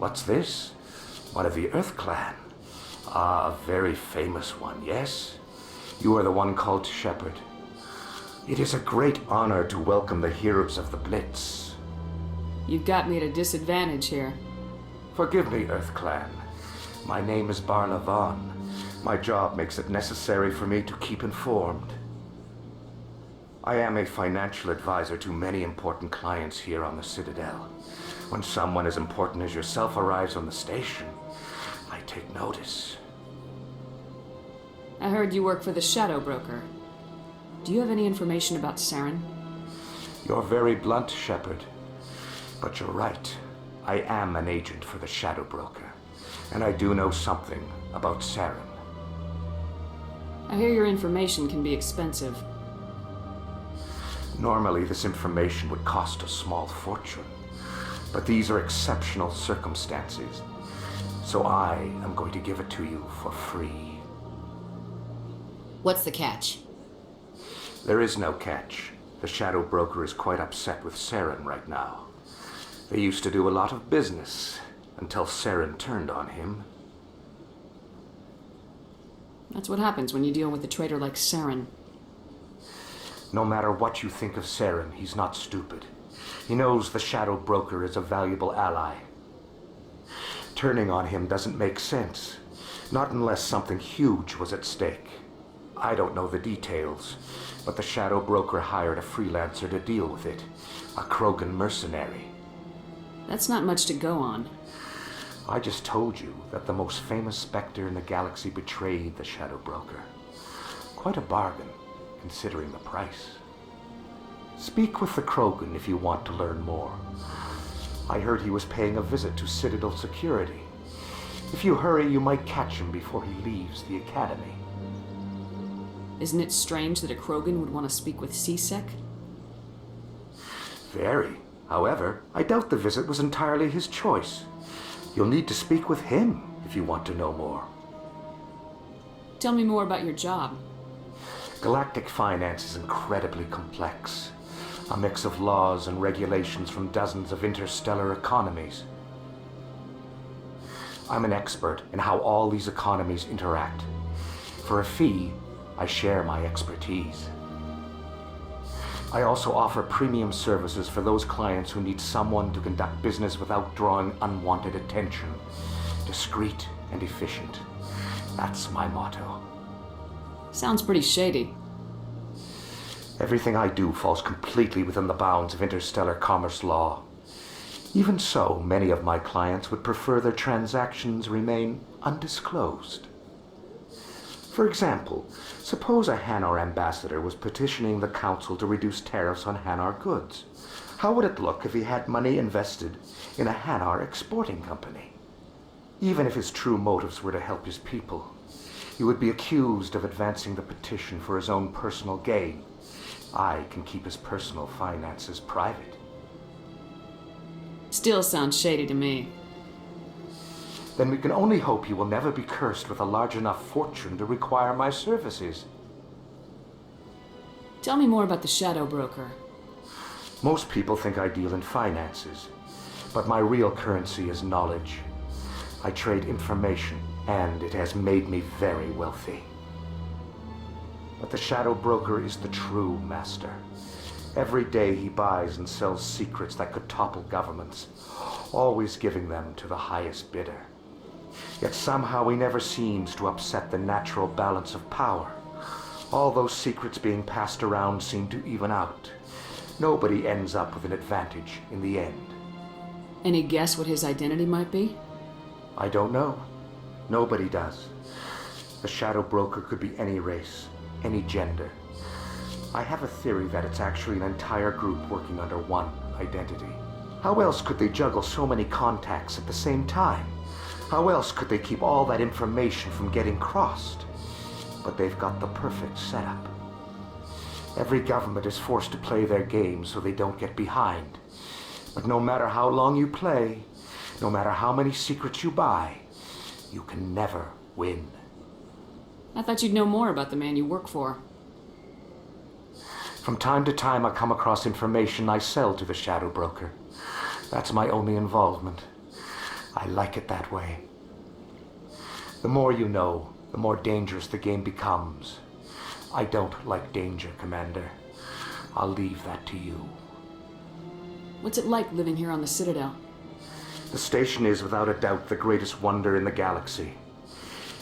What's this? One of the Earth Clan. Ah, a very famous one, yes? You are the one called Shepherd. It is a great honor to welcome the heroes of the Blitz. You've got me at a disadvantage here. Forgive me, Earth Clan. My name is Barla Vaughn. My job makes it necessary for me to keep informed. I am a financial advisor to many important clients here on the Citadel. When someone as important as yourself arrives on the station, I take notice. I heard you work for the Shadow Broker. Do you have any information about Saren? You're very blunt, Shepherd. But you're right. I am an agent for the Shadow Broker, and I do know something about Saren. I hear your information can be expensive. Normally, this information would cost a small fortune, but these are exceptional circumstances, so I am going to give it to you for free. What's the catch? There is no catch. The Shadow Broker is quite upset with Saren right now. They used to do a lot of business until Saren turned on him. That's what happens when you deal with a traitor like Saren. No matter what you think of Saren, he's not stupid. He knows the Shadow Broker is a valuable ally. Turning on him doesn't make sense, not unless something huge was at stake. I don't know the details, but the Shadow Broker hired a freelancer to deal with it, a Krogan mercenary. That's not much to go on. I just told you that the most famous Spectre in the galaxy betrayed the Shadow Broker. Quite a bargain, considering the price. Speak with the Krogan if you want to learn more. I heard he was paying a visit to Citadel security. If you hurry, you might catch him before he leaves the Academy. Isn't it strange that a Krogan would want to speak with C-Sec? Very. However, I doubt the visit was entirely his choice. You'll need to speak with him if you want to know more. Tell me more about your job. Galactic finance is incredibly complex. A mix of laws and regulations from dozens of interstellar economies. I'm an expert in how all these economies interact. For a fee, I share my expertise. I also offer premium services for those clients who need someone to conduct business without drawing unwanted attention. Discreet and efficient. That's my motto. Sounds pretty shady. Everything I do falls completely within the bounds of interstellar commerce law. Even so, many of my clients would prefer their transactions remain undisclosed. For example, suppose a Hanar ambassador was petitioning the Council to reduce tariffs on Hanar goods. How would it look if he had money invested in a Hanar exporting company? Even if his true motives were to help his people, he would be accused of advancing the petition for his own personal gain. I can keep his personal finances private. Still sounds shady to me. Then we can only hope you will never be cursed with a large enough fortune to require my services. Tell me more about the Shadow Broker. Most people think I deal in finances, but my real currency is knowledge. I trade information, and it has made me very wealthy. But the Shadow Broker is the true master. Every day he buys and sells secrets that could topple governments, always giving them to the highest bidder. Yet somehow he never seems to upset the natural balance of power. All those secrets being passed around seem to even out. Nobody ends up with an advantage in the end. Any guess what his identity might be? I don't know. Nobody does. The Shadow Broker could be any race, any gender. I have a theory that it's actually an entire group working under one identity. How else could they juggle so many contacts at the same time? How else could they keep all that information from getting crossed? But they've got the perfect setup. Every government is forced to play their game so they don't get behind. But no matter how long you play, no matter how many secrets you buy, you can never win. I thought you'd know more about the man you work for. From time to time I come across information I sell to the Shadow Broker. That's my only involvement. I like it that way. The more you know, the more dangerous the game becomes. I don't like danger, Commander. I'll leave that to you. What's it like living here on the Citadel? The station is without a doubt the greatest wonder in the galaxy.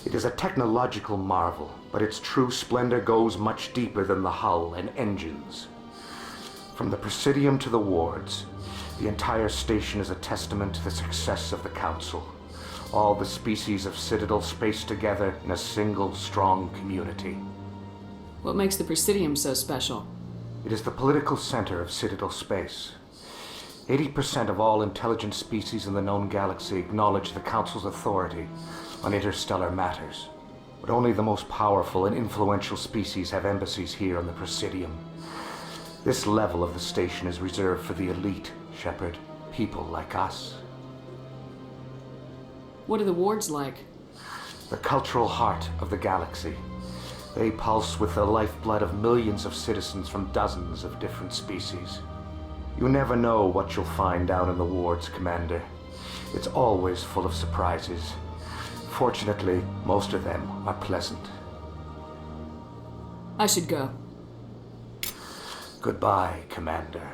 It is a technological marvel, but its true splendor goes much deeper than the hull and engines. From the Presidium to the wards, the entire station is a testament to the success of the Council. All the species of Citadel spaced together in a single, strong community. What makes the Presidium so special? It is the political center of Citadel space. 80% of all intelligent species in the known galaxy acknowledge the Council's authority on interstellar matters. But only the most powerful and influential species have embassies here on the Presidium. This level of the station is reserved for the elite, Shepard, people like us. What are the wards like? The cultural heart of the galaxy. They pulse with the lifeblood of millions of citizens from dozens of different species. You never know what you'll find down in the wards, Commander. It's always full of surprises. Fortunately, most of them are pleasant. I should go. Goodbye, Commander.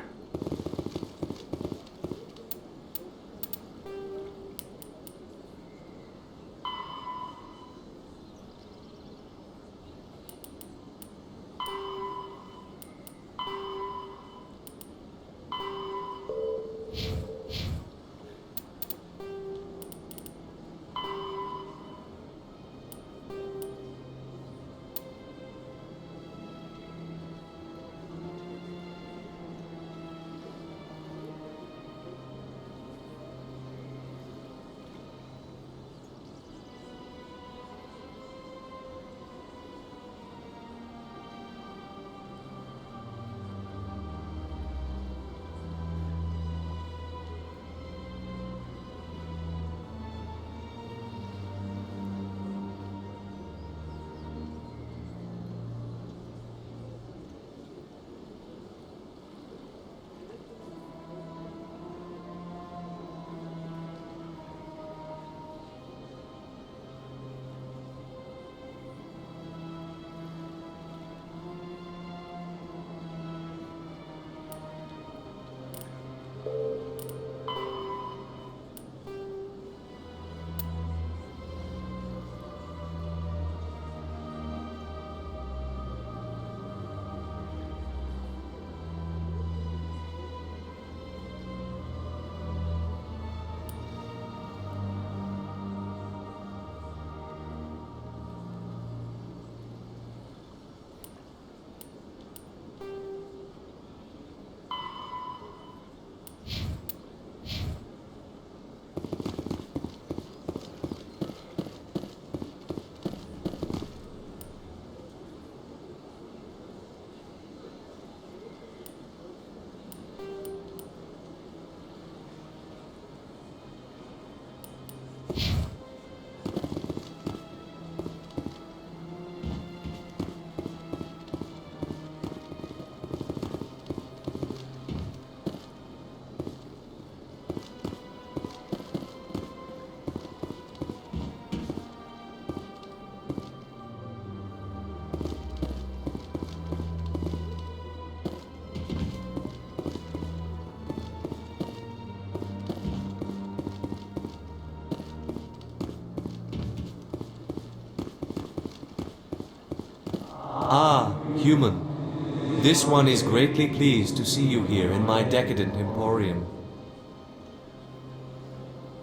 Ah, human. This one is greatly pleased to see you here in my decadent emporium.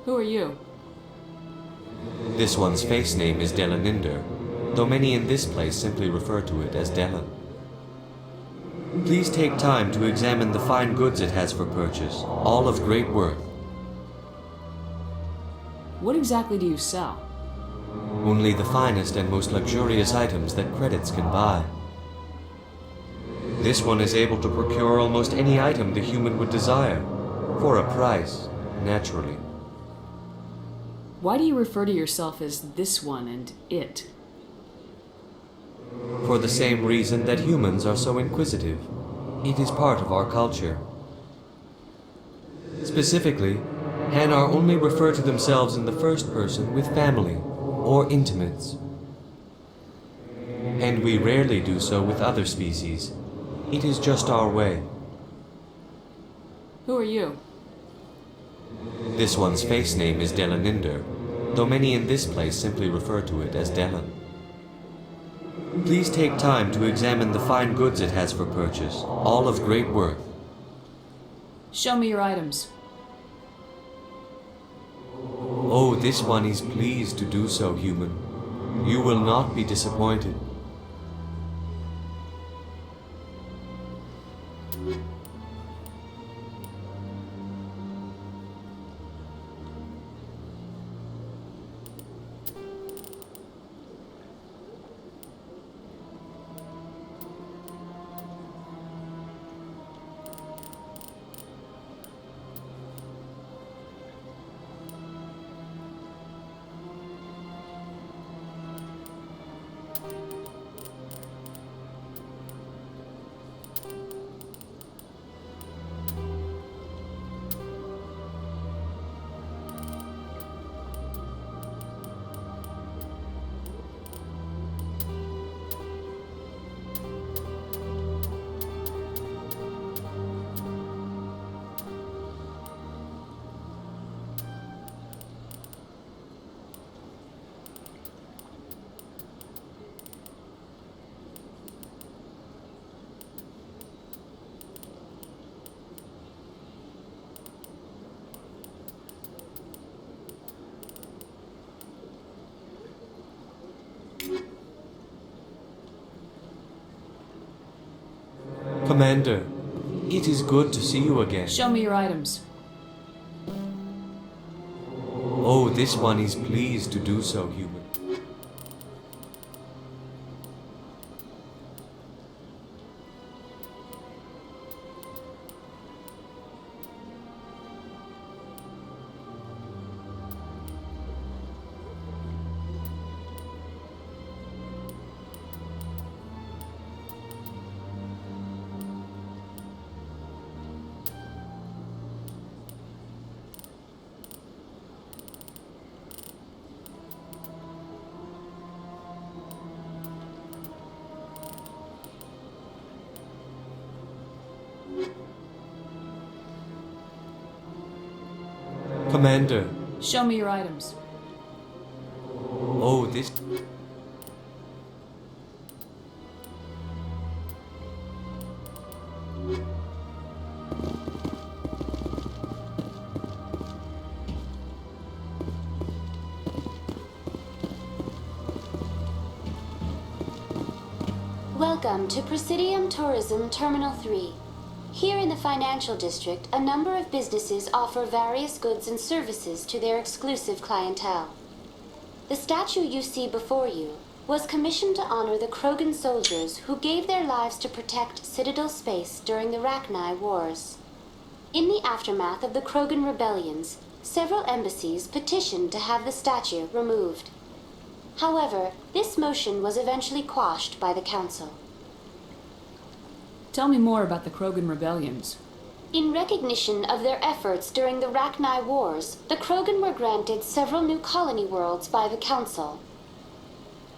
Who are you? This one's face name is Delaninder, though many in this place simply refer to it as Delan. Please take time to examine the fine goods it has for purchase, all of great worth. What exactly do you sell? Only the finest and most luxurious items that credits can buy. This one is able to procure almost any item the human would desire, for a price, naturally. Why do you refer to yourself as this one and it? For the same reason that humans are so inquisitive. It is part of our culture. Specifically, Hanar only refer to themselves in the first person with family or intimates. And we rarely do so with other species. It is just our way. Who are you? This one's face name is Delaninder, though many in this place simply refer to it as Delan. Please take time to examine the fine goods it has for purchase, all of great worth. Show me your items. Oh, this one is pleased to do so, human. You will not be disappointed. Commander, it is good to see you again. Show me your items. Oh, this one is pleased to do so, human. Commander. Show me your items. Oh, this... Welcome to Presidium Tourism Terminal 3. Here in the financial district, a number of businesses offer various goods and services to their exclusive clientele. The statue you see before you was commissioned to honor the Krogan soldiers who gave their lives to protect Citadel space during the Rachni Wars. In the aftermath of the Krogan rebellions, several embassies petitioned to have the statue removed. However, this motion was eventually quashed by the Council. Tell me more about the Krogan rebellions. In recognition of their efforts during the Rachni Wars, the Krogan were granted several new colony worlds by the Council.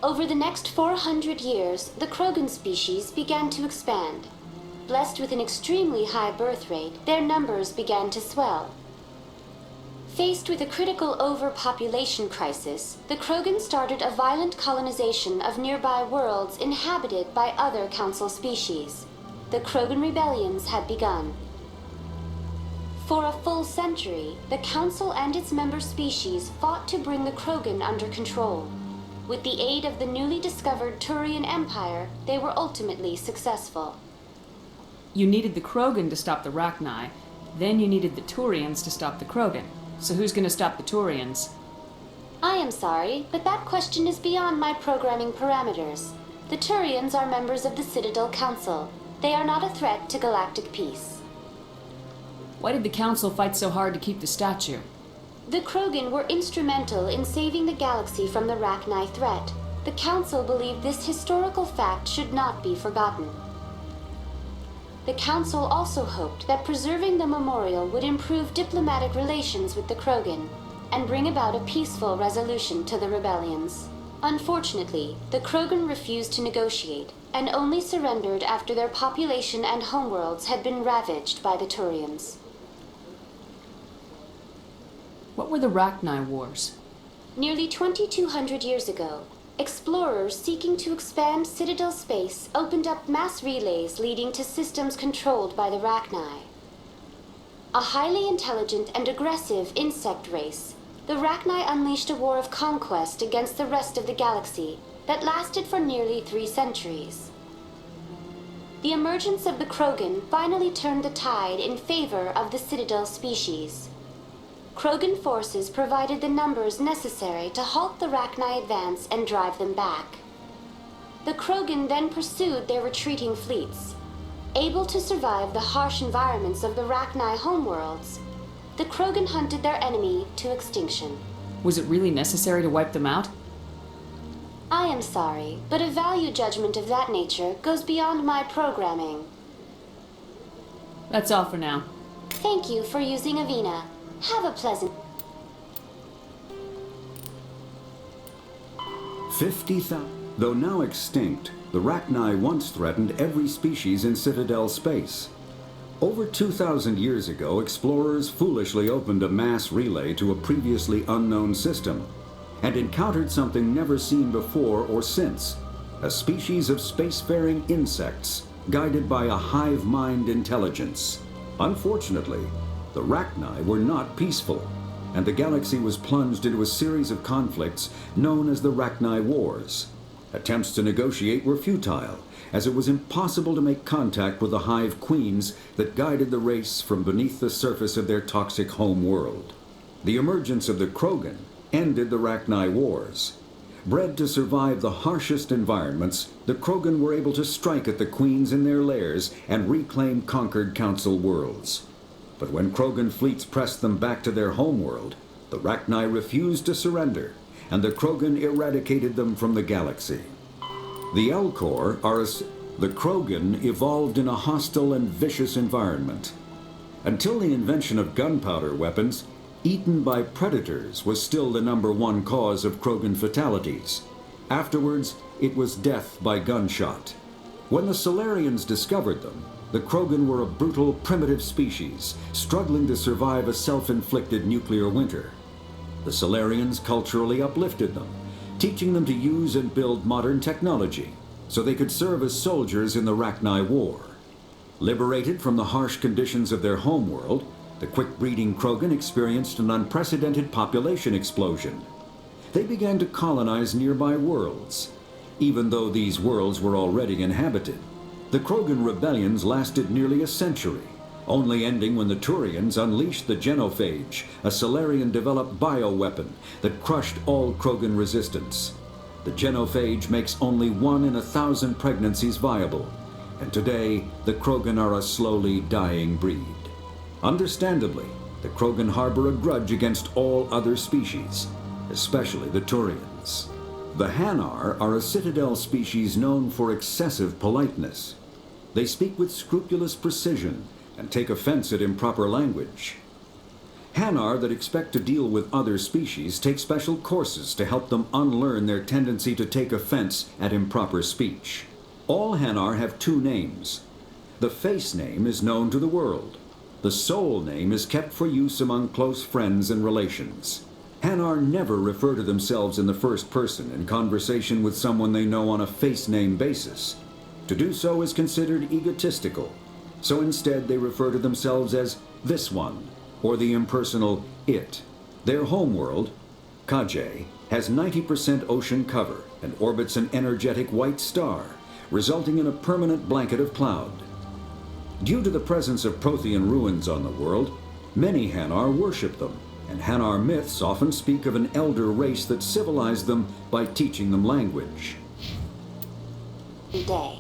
Over the next 400 years, the Krogan species began to expand. Blessed with an extremely high birth rate, their numbers began to swell. Faced with a critical overpopulation crisis, the Krogan started a violent colonization of nearby worlds inhabited by other Council species. The Krogan rebellions had begun. For a full century, the Council and its member species fought to bring the Krogan under control. With the aid of the newly discovered Turian Empire, they were ultimately successful. You needed the Krogan to stop the Rachni, then you needed the Turians to stop the Krogan. So who's gonna stop the Turians? I am sorry, but that question is beyond my programming parameters. The Turians are members of the Citadel Council. They are not a threat to galactic peace. Why did the Council fight so hard to keep the statue? The Krogan were instrumental in saving the galaxy from the Rachni threat. The Council believed this historical fact should not be forgotten. The Council also hoped that preserving the memorial would improve diplomatic relations with the Krogan and bring about a peaceful resolution to the rebellions. Unfortunately, the Krogan refused to negotiate and only surrendered after their population and homeworlds had been ravaged by the Turians. What were the Rachni Wars? Nearly 2,200 years ago, explorers seeking to expand Citadel space opened up mass relays leading to systems controlled by the Rachni. A highly intelligent and aggressive insect race, the Rachni unleashed a war of conquest against the rest of the galaxy that lasted for nearly 3 centuries. The emergence of the Krogan finally turned the tide in favor of the Citadel species. Krogan forces provided the numbers necessary to halt the Rachni advance and drive them back. The Krogan then pursued their retreating fleets. Able to survive the harsh environments of the Rachni homeworlds, the Krogan hunted their enemy to extinction. Was it really necessary to wipe them out? I am sorry, but a value judgment of that nature goes beyond my programming. That's all for now. Thank you for using Avina. Have a pleasant... 50,000. Though now extinct, the Rachni once threatened every species in Citadel space. Over 2,000 years ago, explorers foolishly opened a mass relay to a previously unknown system and encountered something never seen before or since, a species of spacefaring insects guided by a hive mind intelligence. Unfortunately, the Rachni were not peaceful, and the galaxy was plunged into a series of conflicts known as the Rachni Wars. Attempts to negotiate were futile, as it was impossible to make contact with the hive queens that guided the race from beneath the surface of their toxic home world. The emergence of the Krogan ended the Rachni Wars. Bred to survive the harshest environments, the Krogan were able to strike at the queens in their lairs and reclaim conquered Council worlds. But when Krogan fleets pressed them back to their homeworld, the Rachni refused to surrender, and the Krogan eradicated them from the galaxy. The Elcor the Krogan evolved in a hostile and vicious environment. Until the invention of gunpowder weapons, eaten by predators was still the #1 cause of Krogan fatalities. Afterwards, it was death by gunshot. When the Solarians discovered them, the Krogan were a brutal, primitive species, struggling to survive a self-inflicted nuclear winter. The Solarians culturally uplifted them, teaching them to use and build modern technology, so they could serve as soldiers in the Rachni War. Liberated from the harsh conditions of their homeworld, the quick-breeding Krogan experienced an unprecedented population explosion. They began to colonize nearby worlds. Even though these worlds were already inhabited, the Krogan rebellions lasted nearly a century, only ending when the Turians unleashed the Genophage, a Solarian-developed bioweapon that crushed all Krogan resistance. The Genophage makes only 1 in 1,000 pregnancies viable, and today the Krogan are a slowly dying breed. Understandably, the Krogan harbor a grudge against all other species, especially the Turians. The Hanar are a Citadel species known for excessive politeness. They speak with scrupulous precision and take offense at improper language. Hanar that expect to deal with other species take special courses to help them unlearn their tendency to take offense at improper speech. All Hanar have 2 names. The face name is known to the world. The soul name is kept for use among close friends and relations. Hanar never refer to themselves in the first person in conversation with someone they know on a face name basis. To do so is considered egotistical, so instead they refer to themselves as this one, or the impersonal it. Their homeworld, Kajay, has 90% ocean cover and orbits an energetic white star, resulting in a permanent blanket of cloud. Due to the presence of Prothean ruins on the world, many Hanar worship them, and Hanar myths often speak of an elder race that civilized them by teaching them language. Day.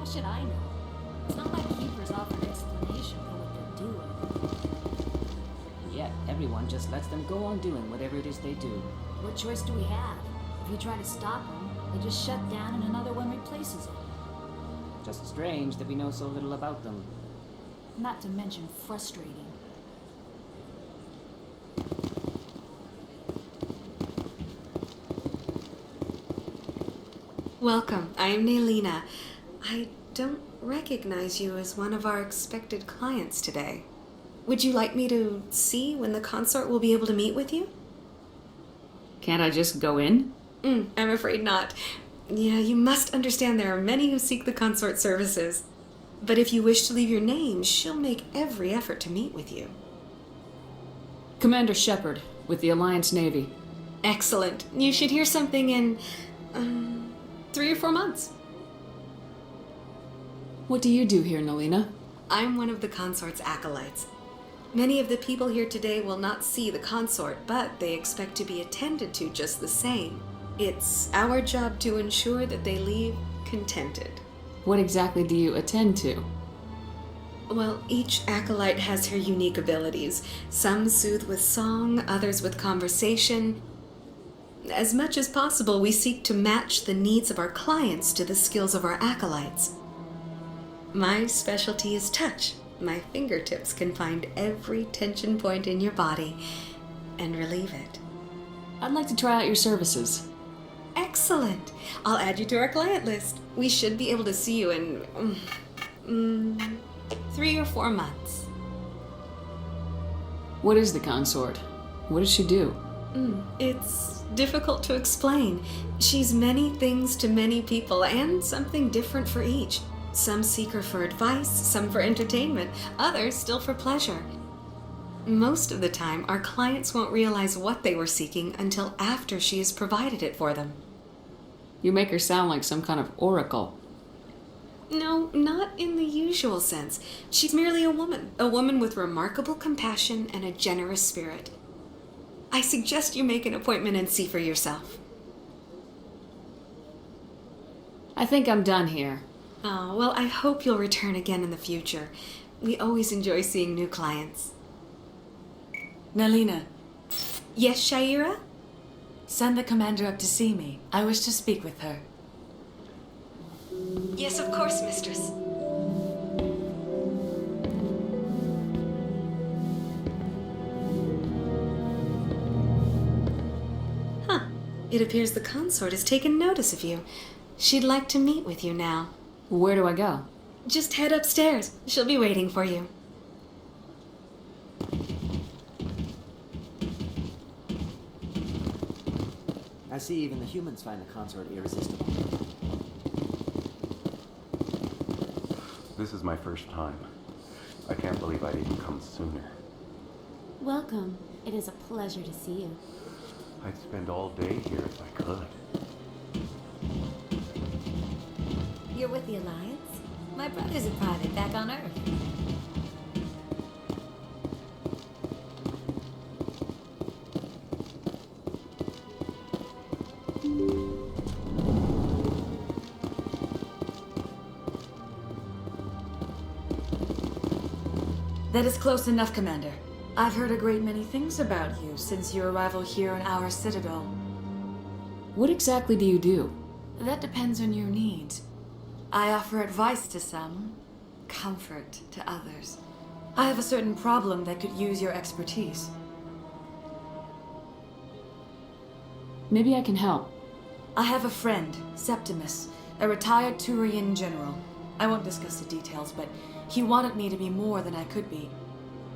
should I know? It's not like Keepers offer an explanation for what they're doing. Yet everyone just lets them go on doing whatever it is they do. What choice do we have? If we try to stop them, they just shut down and another one replaces it. Just strange that we know so little about them. Not to mention frustrating. Welcome, I am Nailina. I don't recognize you as one of our expected clients today. Would you like me to see when the consort will be able to meet with you? Can't I just go in? I'm afraid not. Yeah, you must understand there are many who seek the consort services. But if you wish to leave your name, she'll make every effort to meet with you. Commander Shepard, with the Alliance Navy. Excellent. You should hear something in 3 or 4 months. What do you do here, Nalina? I'm one of the consort's acolytes. Many of the people here today will not see the consort, but they expect to be attended to just the same. It's our job to ensure that they leave contented. What exactly do you attend to? Well, each acolyte has her unique abilities. Some soothe with song, others with conversation. As much as possible, we seek to match the needs of our clients to the skills of our acolytes. My specialty is touch. My fingertips can find every tension point in your body and relieve it. I'd like to try out your services. Excellent. I'll add you to our client list. We should be able to see you in 3 or 4 months. What is the consort? What does she do? It's difficult to explain. She's many things to many people and something different for each. Some seek her for advice, some for entertainment, others still for pleasure. Most of the time, our clients won't realize what they were seeking until after she has provided it for them. You make her sound like some kind of oracle. No, not in the usual sense. She's merely a woman with remarkable compassion and a generous spirit. I suggest you make an appointment and see for yourself. I think I'm done here. Oh, well, I hope you'll return again in the future. We always enjoy seeing new clients. Nalina, Yes, Shaira? send the commander up to see me. I wish to speak with her. Yes, of course, mistress. Huh. It appears the consort has taken notice of you. She'd like to meet with you now. Where do I go? Just head upstairs. She'll be waiting for you. I see even the humans find the consort irresistible. This is my first time. I can't believe I didn't come sooner. Welcome. It is a pleasure to see you. I'd spend all day here if I could. You're with the Alliance? My brother's a private back on Earth. That is close enough, Commander. I've heard a great many things about you since your arrival here in our Citadel. What exactly do you do? That depends on your needs. I offer advice to some, comfort to others. I have a certain problem that could use your expertise. Maybe I can help. I have a friend, Septimus, a retired Turian general. I won't discuss the details, but he wanted me to be more than I could be.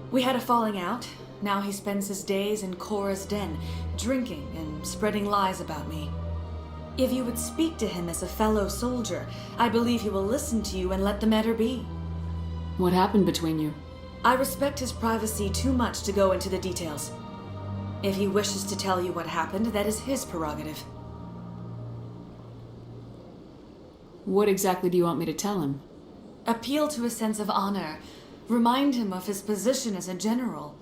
We had a falling out. Now he spends his days in Korra's den, drinking and spreading lies about me. If you would speak to him as a fellow soldier, I believe he will listen to you and let the matter be. What happened between you? I respect his privacy too much to go into the details. If he wishes to tell you what happened, that is his prerogative. What exactly do you want me to tell him? Appeal to a sense of honor. Remind him of his position as a general.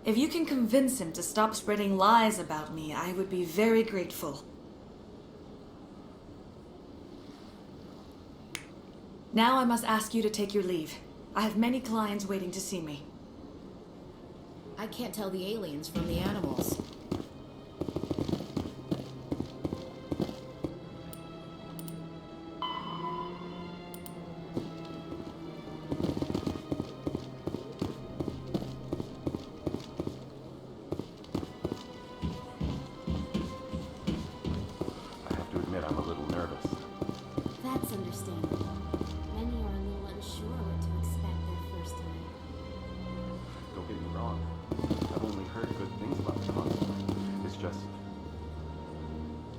If you can convince him to stop spreading lies about me, I would be very grateful. Now I must ask you to take your leave. I have many clients waiting to see me. I can't tell the aliens from the animals. I have to admit I'm a little nervous. That's understandable. Many are a little unsure what to expect their first time. Don't get me wrong. I've only heard good things about the consort. It's just...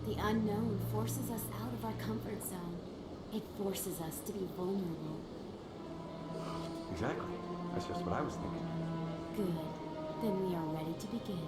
The unknown forces us out of our comfort zone. It forces us to be vulnerable. Exactly. That's just what I was thinking. Good. Then we are ready to begin.